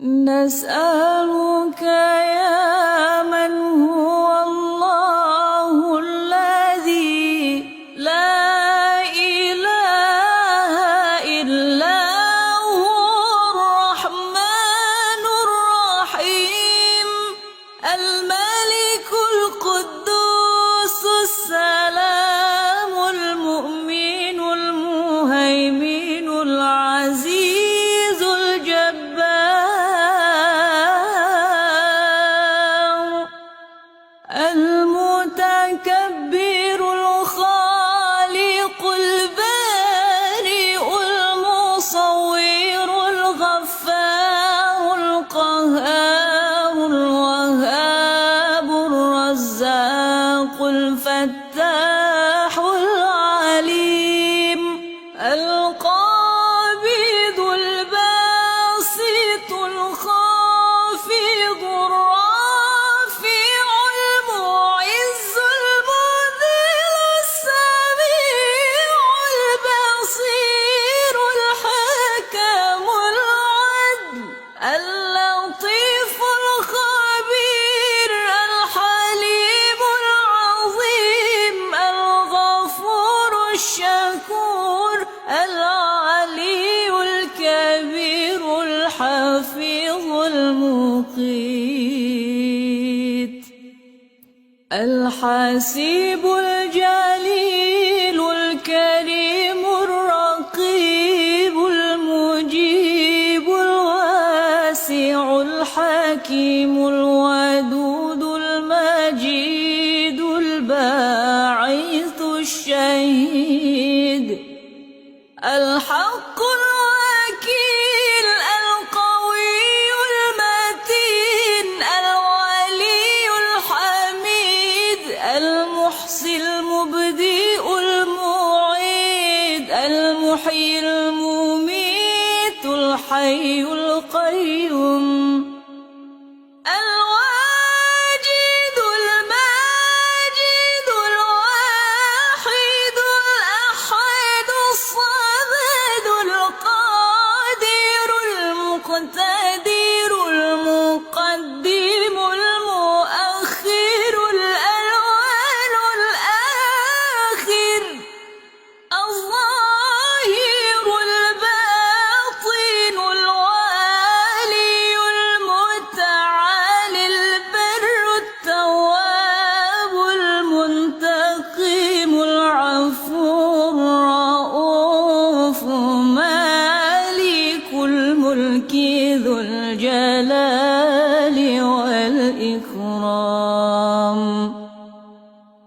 نسألك يا من هو الله الذي لا إله إلا هو الرحمن الرحيم الملك القدوس السلام المؤمن المهيمن العزيز الجبار المتكبر الخالق البارئ المصور الغفار القهار الوهاب الرزاق الفتاح العليم القابض الباسط الخافض الرافع المعز المذل السميع البصير الحكم العدل اللطيف الخبير الحليم العظيم الغفور الشكور العلي الكبير الحفيظ المقيت الحسيب الجليل الكريم الرقيب المجيب الواسع الحكيم الودود المجيد الباعث الشهيد الحق الوكيل القوي المتين الولي الحميد المحصي المبدئ المعيد المحيي المميت الحي القيوم الواجد الماجد الواحد الأحد الصمد القادر المقتدر المقدم المؤخر الأول الآخر الظاهر الباطن الوالي المتعالي البر التواب المنتقم العفو الرؤوف مالك الملك ذو الجلال والإكرام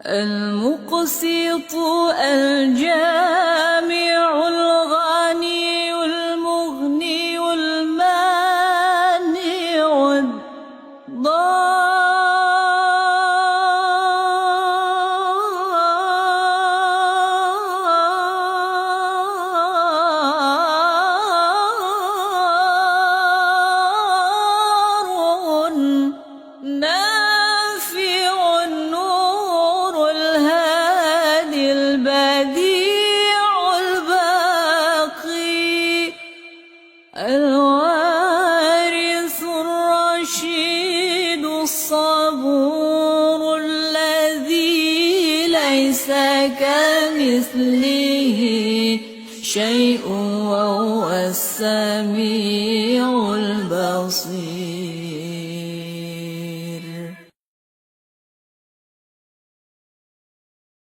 المقسط الجامع الغني المغني المانع الضار نافع النور الهادي البديع الباقي الوارث الرشيد الصبور الذي ليس كمثله شيء وهو السميع البصير